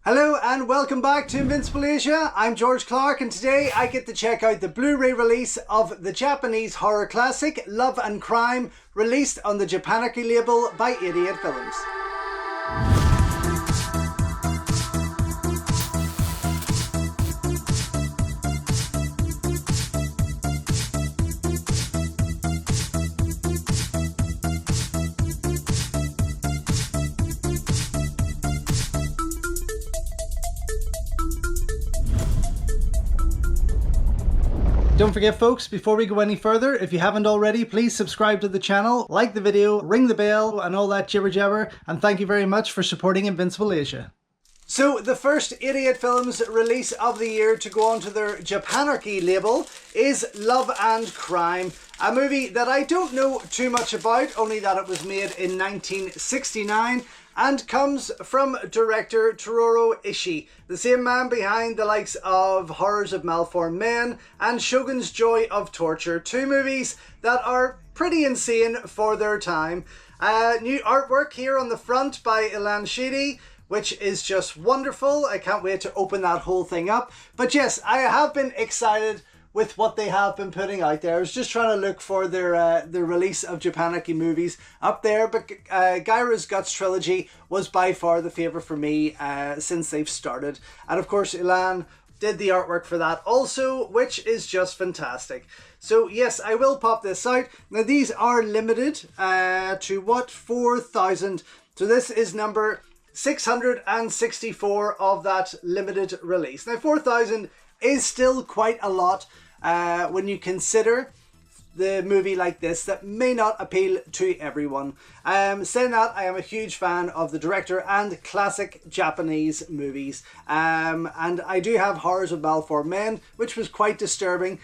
Hello and welcome back to Invincible Asia. I'm George Clark and today I get to check out the Blu-ray release of the Japanese horror classic Love and Crime, released on the Japanarchy label by 88 Films. Don't forget folks, before we go any further, if you haven't already, please subscribe to the channel, like the video, ring the bell and all that jibber jabber, and thank you very much for supporting Invincible Asia. So the first 88 Films release of the year to go onto their Japanarchy label is Love and Crime, a movie that I don't know too much about, only that it was made in 1969 and comes from director Teruo Ishii, the same man behind the likes of Horrors of Malformed Men and Shogun's Joy of Torture, two movies that are pretty insane for their time. New artwork here on the front by Ilan Sheady, which is just wonderful. I can't wait to open that whole thing up. But yes, I have been excited with what they have been putting out there. I was just trying to look for their release of Japanarchy movies up there, but Gaira's Guts trilogy was by far the favourite for me since they've started. And of course, Ilan did the artwork for that also, which is just fantastic. So yes, I will pop this out. Now these are limited to what? 4,000. So this is number 664 of that limited release. Now 4,000 is still quite a lot when you consider the movie like this that may not appeal to everyone. Saying that, I am a huge fan of the director and classic Japanese movies. And I do have Horrors of Malformed Men, which was quite disturbing.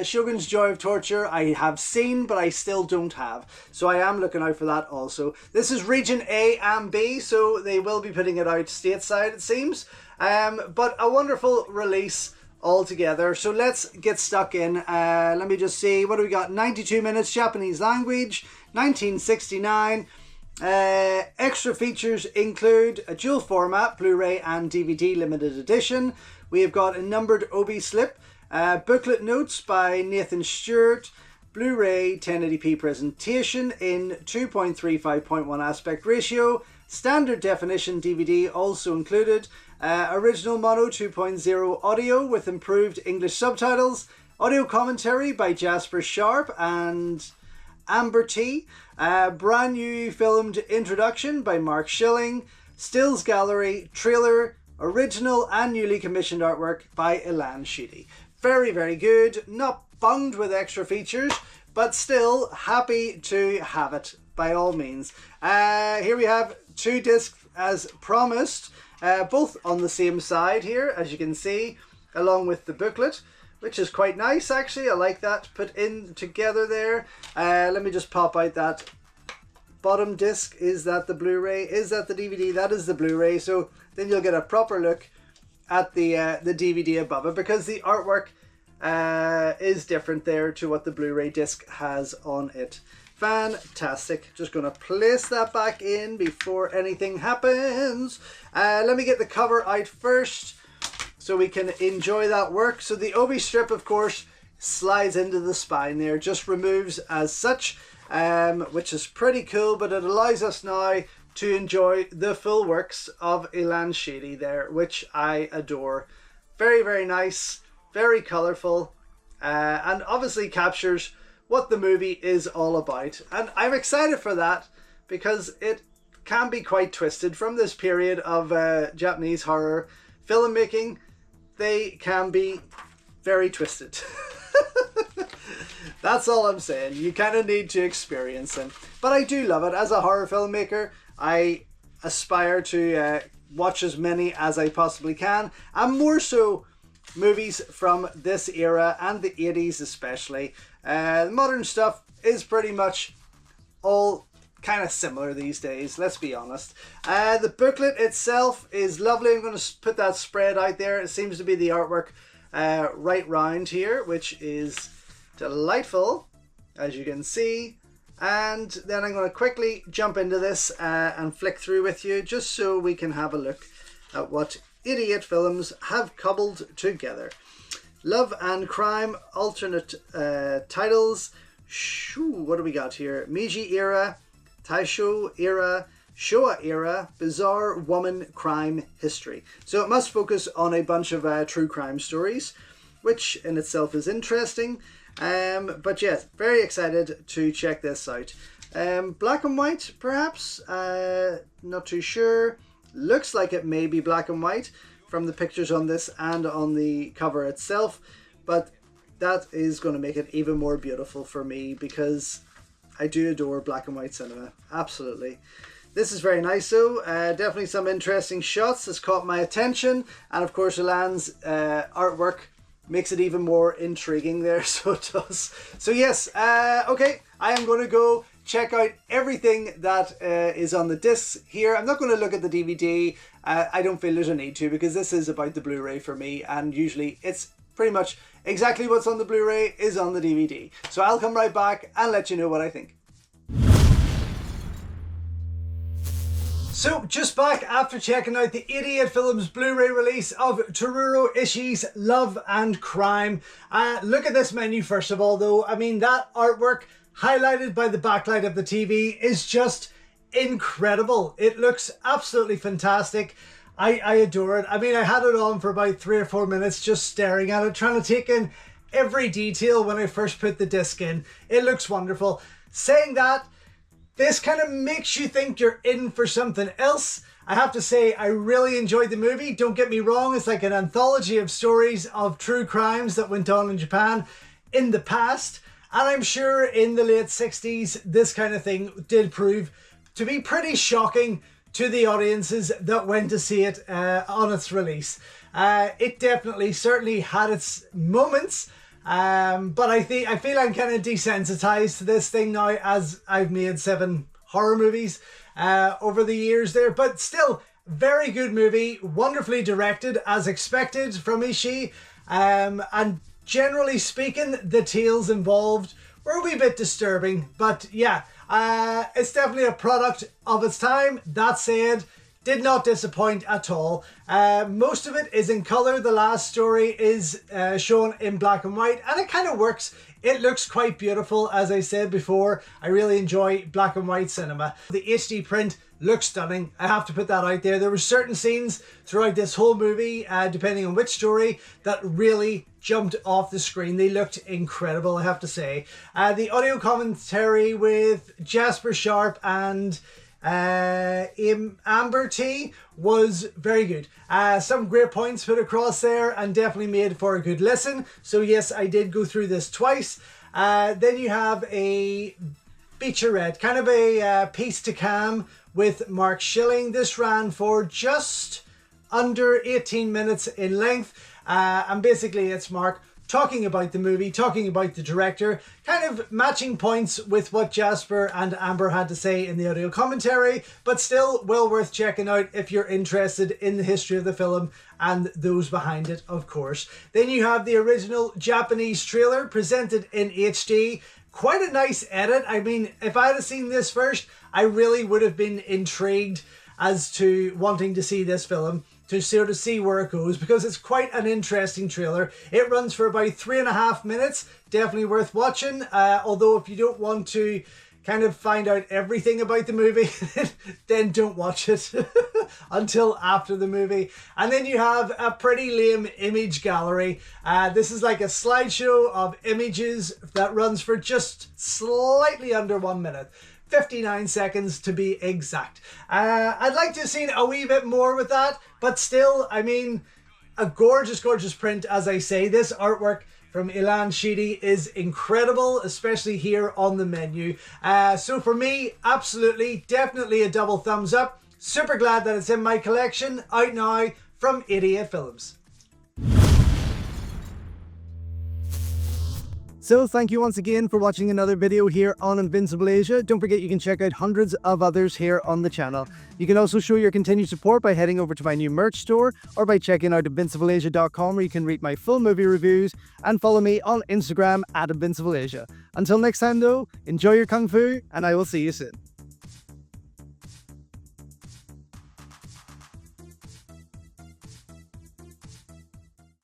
Shogun's Joy of Torture I have seen, but I still don't have. So I am looking out for that also. This is region A and B, so they will be putting it out stateside, it seems. But a wonderful release altogether. So let's get stuck in. Let me just see, what do we got? 92 minutes Japanese language, 1969. Extra features include a dual format Blu-ray and DVD limited edition. We have got a numbered obi slip, booklet notes by Nathan Stewart, Blu-ray 1080p presentation in 2.35.1 aspect ratio, standard definition DVD also included, original mono 2.0 audio with improved English subtitles, audio commentary by Jasper Sharp and Amber T, brand new filmed introduction by Mark Schilling, stills gallery, trailer, original and newly commissioned artwork by Ilan Sheady. Very, very good. Not bunged with extra features, but still happy to have it by all means. Here we have two discs as promised, both on the same side here, as you can see, along with the booklet, which is quite nice actually. I like that put in together there. Let me just pop out that bottom disc. Is that the Blu-ray? Is that the DVD? That is the Blu-ray. So then you'll get a proper look at the DVD above it, because the artwork is different there to what the Blu-ray disc has on it. Fantastic. Just going to place that back in before anything happens. Let me get the cover out first so we can enjoy that work. So the obi strip, of course, slides into the spine there, just removes as such, which is pretty cool, but it allows us now to enjoy the full works of Ilan Sheady there, which I adore. Very, very nice, very colourful, and obviously captures what the movie is all about. And I'm excited for that, because it can be quite twisted from this period of Japanese horror filmmaking. They can be very twisted. That's all I'm saying. You kind of need to experience them. But I do love it. As a horror filmmaker, I aspire to watch as many as I possibly can, and more so movies from this era and the 80s especially. Modern stuff is pretty much all kind of similar these days, let's be honest. The booklet itself is lovely. I'm going to put that spread out there. It seems to be the artwork right round here, which is delightful, as you can see. And then I'm going to quickly jump into this and flick through with you, just so we can have a look at what 88 films have cobbled together. Love and Crime, alternate titles. What do we got here? Meiji era, Taisho era, Showa era, bizarre woman crime history. So it must focus on a bunch of true crime stories, which in itself is interesting. But yes, very excited to check this out. Black and white, perhaps? Not too sure. Looks like it may be black and white from the pictures on this and on the cover itself. But that is going to make it even more beautiful for me because I do adore black and white cinema. Absolutely. This is very nice though. Definitely some interesting shots has caught my attention. And of course Ilan's artwork makes it even more intriguing there. So it does. So yes, okay. I am going to go check out everything that is on the discs here. I'm not going to look at the DVD. I don't feel there's a need to because this is about the Blu-ray for me. And usually it's pretty much exactly what's on the Blu-ray is on the DVD. So I'll come right back and let you know what I think. So, just back after checking out the 88 Films Blu-ray release of Teruo Ishii's Love and Crime. Look at this menu first of all though. I mean, that artwork highlighted by the backlight of the TV is just incredible. It looks absolutely fantastic. I adore it. I mean, I had it on for about 3 or 4 minutes just staring at it, trying to take in every detail when I first put the disc in. It looks wonderful. Saying that, this kind of makes you think you're in for something else. I have to say, I really enjoyed the movie. Don't get me wrong, it's like an anthology of stories of true crimes that went on in Japan in the past. And I'm sure in the late 60s, this kind of thing did prove to be pretty shocking to the audiences that went to see it on its release. It definitely, certainly had its moments. But I feel I'm kind of desensitized to this thing now as I've made 7 horror movies over the years there. But still, very good movie, wonderfully directed as expected from Ishii. And generally speaking, the tales involved were a wee bit disturbing. But yeah, it's definitely a product of its time. That said, did not disappoint at all. Most of it is in colour. The last story is shown in black and white, and it kind of works. It looks quite beautiful, as I said before. I really enjoy black and white cinema. The HD print looks stunning. I have to put that out there. There were certain scenes throughout this whole movie, depending on which story, that really jumped off the screen. They looked incredible, I have to say. The audio commentary with Jasper Sharp and Amber T was very good. Some great points put across there and definitely made for a good listen. So yes, I did go through this twice. Then you have a featurette, kind of a piece to cam with Mark Schilling. This ran for just under 18 minutes in length. And basically it's Mark talking about the movie, talking about the director, kind of matching points with what Jasper and Amber had to say in the audio commentary, but still well worth checking out if you're interested in the history of the film and those behind it, of course. Then you have the original Japanese trailer presented in HD. Quite a nice edit. I mean, if I had seen this first, I really would have been intrigued as to wanting to see this film, to sort of see where it goes, because it's quite an interesting trailer. It runs for about 3.5 minutes. Definitely worth watching. Although if you don't want to kind of find out everything about the movie, then don't watch it until after the movie. And then you have a pretty lame image gallery. This is like a slideshow of images that runs for just slightly under 1 minute. 59 seconds to be exact. I'd like to have seen a wee bit more with that, but still, I mean, a gorgeous, gorgeous print, as I say. This artwork from Ilan Sheady is incredible, especially here on the menu. So for me, absolutely, definitely a double thumbs up. Super glad that it's in my collection, out now from 88 Films. So thank you once again for watching another video here on Invincible Asia. Don't forget you can check out hundreds of others here on the channel. You can also show your continued support by heading over to my new merch store or by checking out invincibleasia.com, where you can read my full movie reviews and follow me on Instagram @InvincibleAsia. Until next time though, enjoy your Kung Fu and I will see you soon.